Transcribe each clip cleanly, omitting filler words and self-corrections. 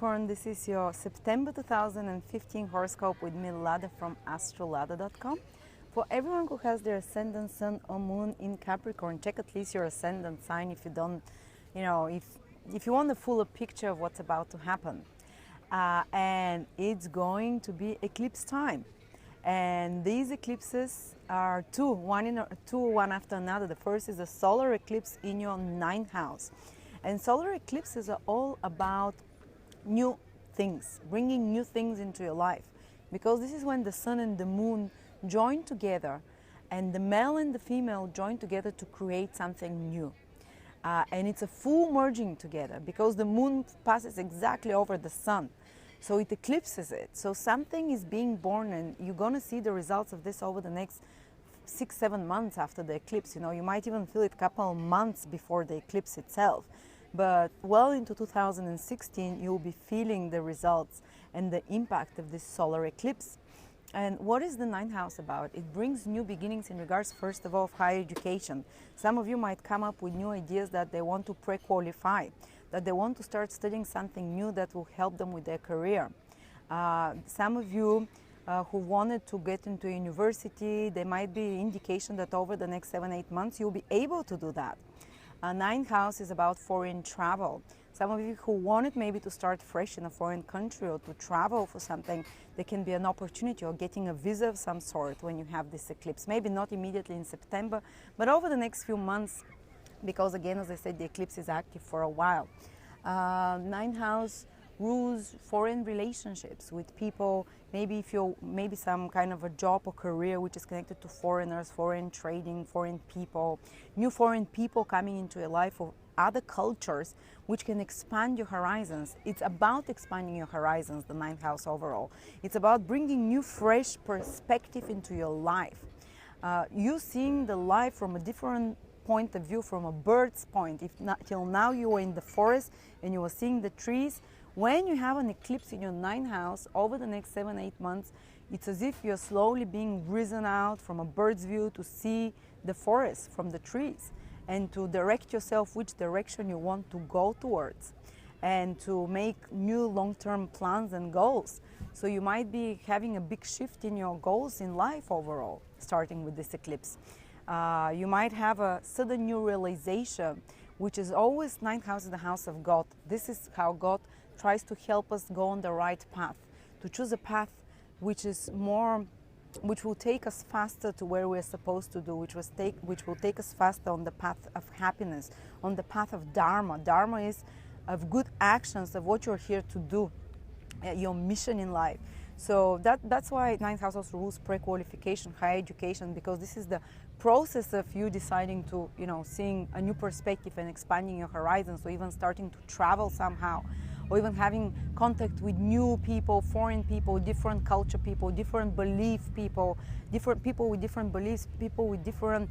Capricorn, this is your September 2015 horoscope with me, Lada from astrolada.com. For everyone who has their ascendant, sun or moon in Capricorn, check at least your ascendant sign if you don't, if you want a fuller picture of what's about to happen. And it's going to be eclipse time. And these eclipses are one after another. The first is a solar eclipse in your 9th house. And solar eclipses are all about new things, bringing new things into your life. Because this is when the sun and the moon join together, and the male and the female join together to create something new. And it's a full merging together because the moon passes exactly over the sun. So it eclipses it. So something is being born, and you're going to see the results of this over the next 6-7 months after the eclipse. You might even feel it a couple of months before the eclipse itself. But well into 2016, you'll be feeling the results and the impact of this solar eclipse. And what is the 9th house about? It brings new beginnings in regards, first of all, of higher education. Some of you might come up with new ideas that they want to pre-qualify, that they want to start studying something new that will help them with their career. Some of you who wanted to get into a university, there might be indication that over the next 7-8 months you'll be able to do that. 9th house is about foreign travel. Some of you who wanted maybe to start fresh in a foreign country or to travel for something, there can be an opportunity, or getting a visa of some sort when you have this eclipse. Maybe not immediately in September, but over the next few months, because again, as I said, the eclipse is active for a while. 9th house rules foreign relationships with people. Maybe if you're some kind of a job or career which is connected to foreigners, foreign trading, foreign people, new foreign people coming into your life, or other cultures which can expand your horizons. It's about expanding your horizons, the 9th house overall. It's about bringing new, fresh perspective into your life. You seeing the life from a different point of view, from a bird's point. If not, till now you were in the forest and you were seeing the trees. When you have an eclipse in your 9th house over the next 7-8 months, it's as if you're slowly being risen out from a bird's view to see the forest from the trees, and to direct yourself which direction you want to go towards, and to make new long-term plans and goals. So you might be having a big shift in your goals in life overall, starting with this eclipse. You might have a sudden new realization, which is always 9th house is the house of God. This is how God tries to help us go on the right path, to choose a path which will take us faster to where we're supposed to do, which will take us faster on the path of happiness, on the path of Dharma. Dharma is of good actions, of what you're here to do, your mission in life. So that's why 9th house also rules pre-qualification, higher education, because this is the process of you deciding to, seeing a new perspective and expanding your horizons, or even starting to travel somehow, or even having contact with new people, foreign people, different culture people, different belief people, different people with different beliefs, people with different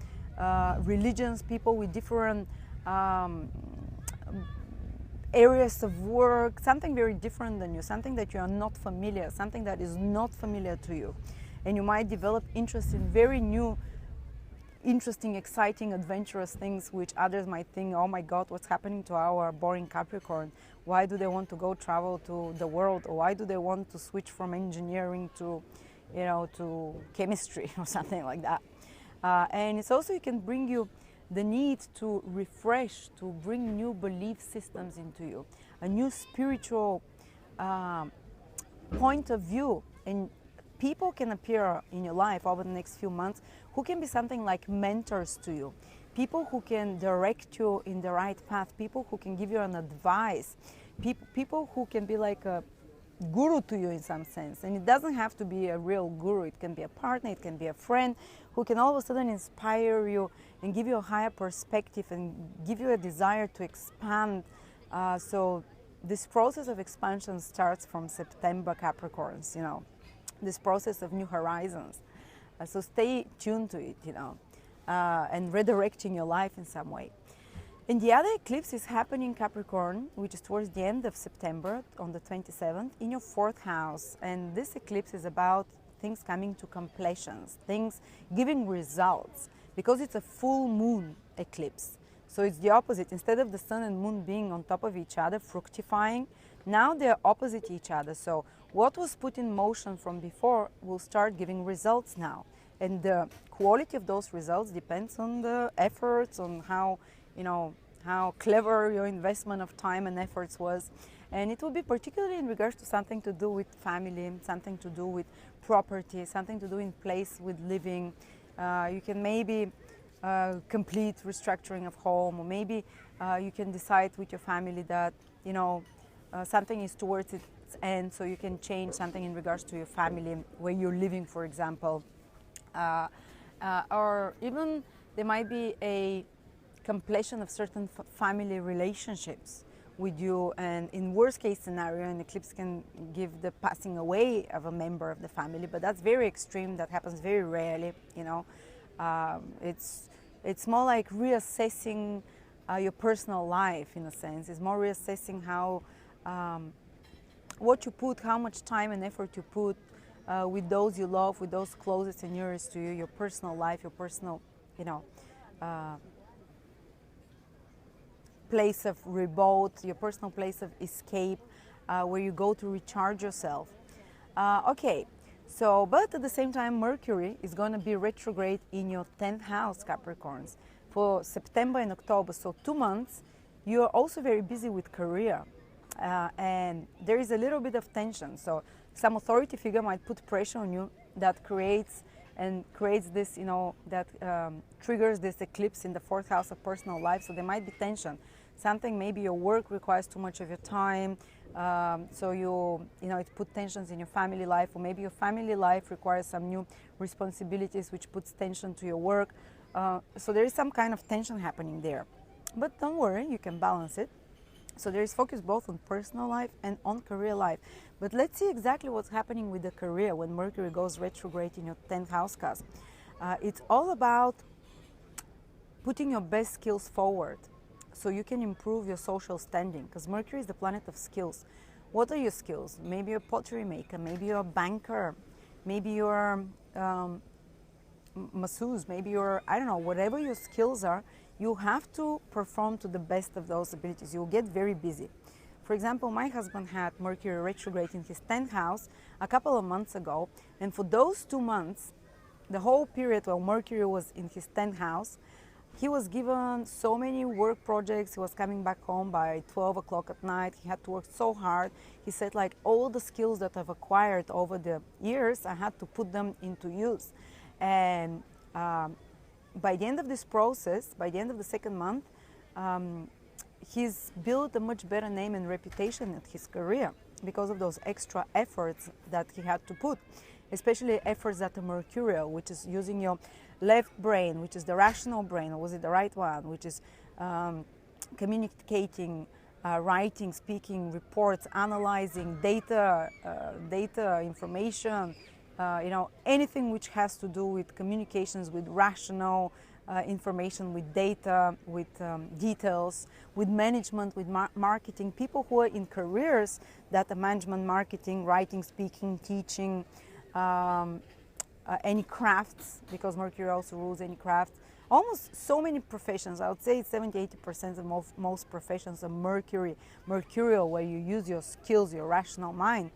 religions, people with different areas of work, something very different than you, something that you are not familiar, something that is not familiar to you. And you might develop interest in very new, interesting, exciting, adventurous things which others might think, oh my God, what's happening to our boring Capricorn? Why do they want to go travel to the world? Or why do they want to switch from engineering to, to chemistry or something like that? And it's also, it can bring you the need to refresh, to bring new belief systems into you, a new spiritual point of view. And people can appear in your life over the next few months who can be something like mentors to you, people who can direct you in the right path, people who can give you an advice, people who can be like a guru to you in some sense. And it doesn't have to be a real guru. It can be a partner, it can be a friend who can all of a sudden inspire you and give you a higher perspective and give you a desire to expand. So this process of expansion starts from September, Capricorns, this process of new horizons. So stay tuned to it, and redirecting your life in some way. And the other eclipse is happening in Capricorn, which is towards the end of September, on the 27th, in your 4th house. And this eclipse is about things coming to completions, things giving results, because it's a full moon eclipse. So it's the opposite. Instead of the sun and moon being on top of each other, fructifying, Now they're opposite each other. So what was put in motion from before will start giving results now. And the quality of those results depends on the efforts, on how, you know, how clever your investment of time and efforts was. And it will be particularly in regards to something to do with family, something to do with property, something to do in place with living. You can maybe complete restructuring of home, or maybe you can decide with your family that, you know, something is towards its end, so you can change something in regards to your family, where you're living, for example. Or even there might be a completion of certain family relationships with you, and in worst case scenario, an eclipse can give the passing away of a member of the family, but that's very extreme. That happens very rarely, you know. It's more like reassessing your personal life, in a sense. It's more reassessing how what you put, how much time and effort you put with those you love, with those closest and nearest to you, your personal life, your personal, you know, place of revolt, your personal place of escape, where you go to recharge yourself. Okay, so, but at the same time, Mercury is going to be retrograde in your 10th house, Capricorns, for September and October. So 2 months, you're also very busy with career. And there is a little bit of tension. So some authority figure might put pressure on you that creates this, you know, that triggers this eclipse in the 4th house of personal life. So there might be tension. Something, maybe your work requires too much of your time, so you know, it puts tensions in your family life, or maybe your family life requires some new responsibilities which puts tension to your work. So there is some kind of tension happening there. But don't worry, you can balance it. So there is focus both on personal life and on career life. But let's see exactly what's happening with the career when Mercury goes retrograde in your 10th house cusp. It's all about putting your best skills forward, so you can improve your social standing, because Mercury is the planet of skills. What are your skills? Maybe you're a pottery maker, maybe you're a banker, maybe you're masseuse, maybe you're, I don't know, whatever your skills are, you have to perform to the best of those abilities. You'll get very busy. For example, my husband had Mercury retrograde in his 10th house a couple of months ago, and for those 2 months, the whole period while Mercury was in his 10th house, he was given so many work projects. He was coming back home by 12 o'clock at night. He had to work so hard. He said, like, all the skills that I've acquired over the years, I had to put them into use. And by the end of this process, by the end of the 2nd month, he's built a much better name and reputation at his career because of those extra efforts that he had to put, especially efforts that are mercurial, which is using your left brain, which is the rational brain, or was it the right one, which is communicating, writing, speaking, reports, analyzing, data information, you know, anything which has to do with communications, with rational information, with data, with details, with management, with marketing. People who are in careers that are management, marketing, writing, speaking, teaching, any crafts, because Mercury also rules any crafts. Almost so many professions, I would say 70–80% of most professions are mercurial, where you use your skills, your rational mind.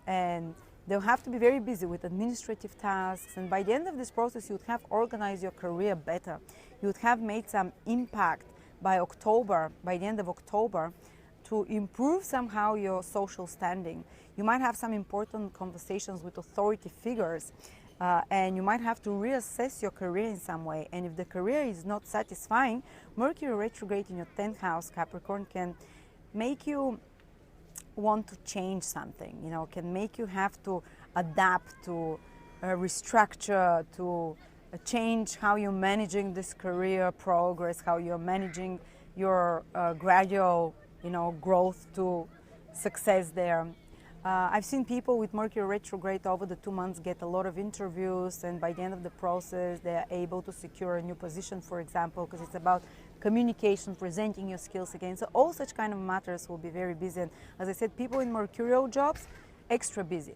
And they'll have to be very busy with administrative tasks. And by the end of this process, you would have organized your career better. You would have made some impact by October, by the end of October, to improve somehow your social standing. You might have some important conversations with authority figures, and you might have to reassess your career in some way. And if the career is not satisfying, Mercury retrograde in your 10th house, Capricorn, can make you want to change something, you know, can make you have to adapt, to restructure, to change how you're managing this career progress, how you're managing your gradual, you know, growth to success there. I've seen people with Mercury retrograde over the 2 months get a lot of interviews, and by the end of the process, they're able to secure a new position, for example, because it's about communication, presenting your skills again. So all such kind of matters will be very busy. And as I said, people in mercurial jobs, extra busy.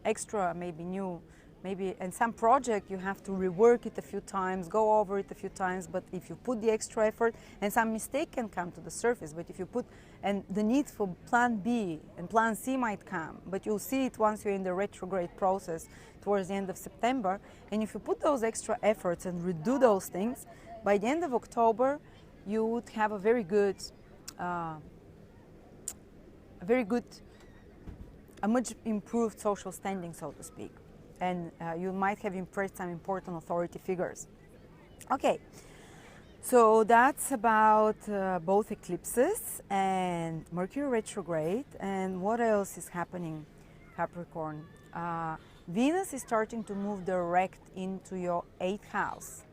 Extra maybe new maybe in some project you have to rework it a few times, go over it a few times, but if you put the extra effort, and some mistake can come to the surface, but if you put, and the need for plan B and plan C might come, but you'll see it once you're in the retrograde process towards the end of September. And if you put those extra efforts and redo those things, by the end of October, you would have a very good, a much improved social standing, so to speak. And you might have impressed some important authority figures. Okay, so that's about both eclipses and Mercury retrograde. And what else is happening, Capricorn? Venus is starting to move direct into your 8th house.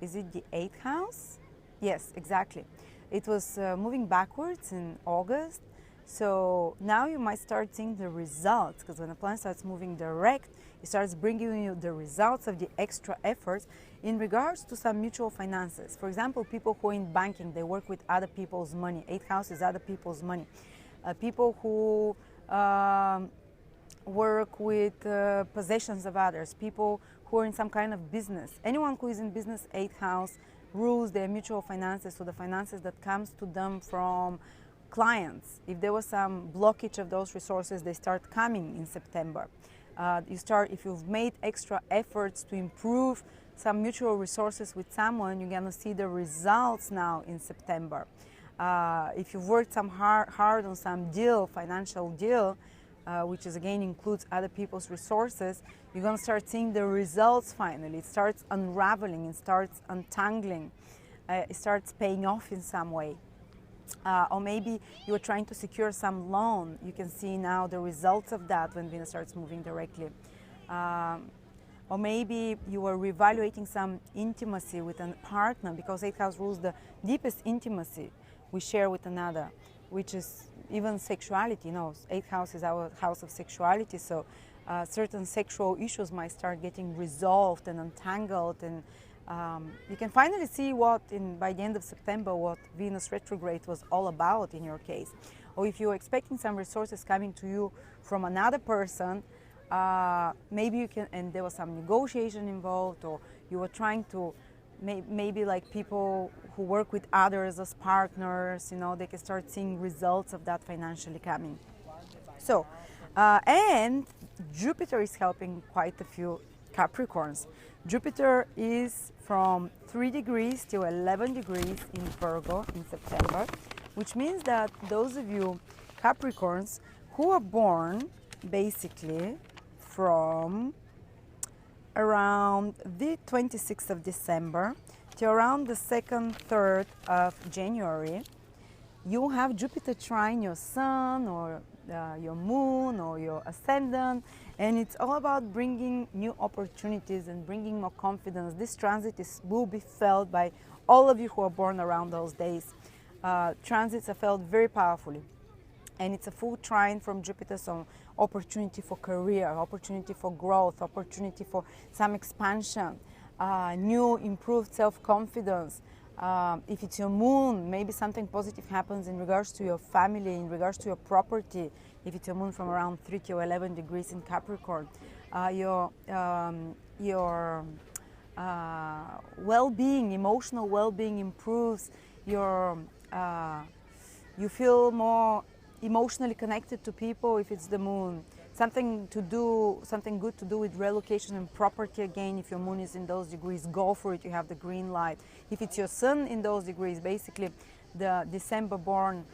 Is it the 8th house? Yes, exactly. It was moving backwards in August. So now you might start seeing the results, because when the planet starts moving direct, it starts bringing you the results of the extra efforts in regards to some mutual finances. For example, people who are in banking, they work with other people's money. 8th house is other people's money. People who work with possessions of others. People who are in some kind of business. Anyone who is in business, 8th house rules their mutual finances, so the finances that comes to them from clients. If there was some blockage of those resources, they start coming in September. If you've made extra efforts to improve some mutual resources with someone, you're going to see the results now in September. If you've worked some hard on some deal, financial deal, which is again includes other people's resources, you're going to start seeing the results finally. It starts unraveling, it starts untangling, it starts paying off in some way. Or maybe you were trying to secure some loan. You can see now the results of that when Venus starts moving directly. Or maybe you were reevaluating some intimacy with a partner, because 8th house rules the deepest intimacy we share with another, which is even sexuality. You know, 8th house is our house of sexuality, so certain sexual issues might start getting resolved and untangled, and you can finally see by the end of September, what Venus retrograde was all about in your case. Or if you're expecting some resources coming to you from another person, maybe you can, and there was some negotiation involved, or you were trying to, maybe like people who work with others as partners, you know, they can start seeing results of that financially coming. So, and Jupiter is helping quite a few Capricorns. Jupiter is from 3 degrees to 11 degrees in Virgo in September, which means that those of you Capricorns who are born basically from around the 26th of December to around the 2nd, 3rd of January, you have Jupiter trine your sun or your moon or your ascendant, and it's all about bringing new opportunities and bringing more confidence. This transit will be felt by all of you who are born around those days. Transits are felt very powerfully, and it's a full trine from Jupiter, so opportunity for career, opportunity for growth, opportunity for some expansion, new improved self-confidence. If it's your moon, maybe something positive happens in regards to your family, in regards to your property. If it's your moon from around 3 to 11 degrees in Capricorn, your well-being, emotional well-being improves. You feel more emotionally connected to people if it's the moon. Something good to do with relocation and property again. If your moon is in those degrees, go for it, you have the green light. If it's your sun in those degrees, basically the December born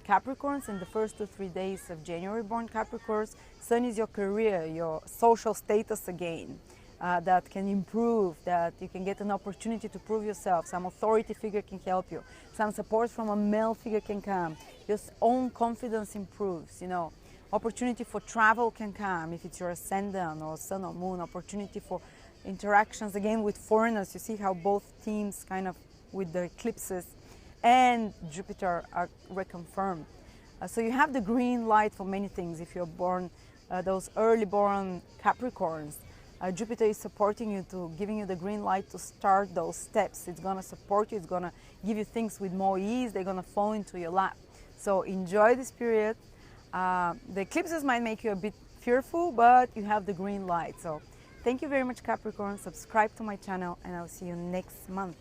Capricorns and the first 2-3 days of January born Capricorns, sun is your career, your social status again. That can improve, that you can get an opportunity to prove yourself. Some authority figure can help you. Some support from a male figure can come. Your own confidence improves, you know. Opportunity for travel can come if it's your ascendant or sun or moon. Opportunity for interactions again with foreigners. You see how both themes kind of with the eclipses and Jupiter are reconfirmed. So you have the green light for many things if you're born, those early born Capricorns. Jupiter is supporting you, giving you the green light to start those steps. It's going to support you, it's going to give you things with more ease, they're going to fall into your lap. So enjoy this period. The eclipses might make you a bit fearful, but you have the green light. So Thank you very much, Capricorn. Subscribe to my channel and I'll see you next month.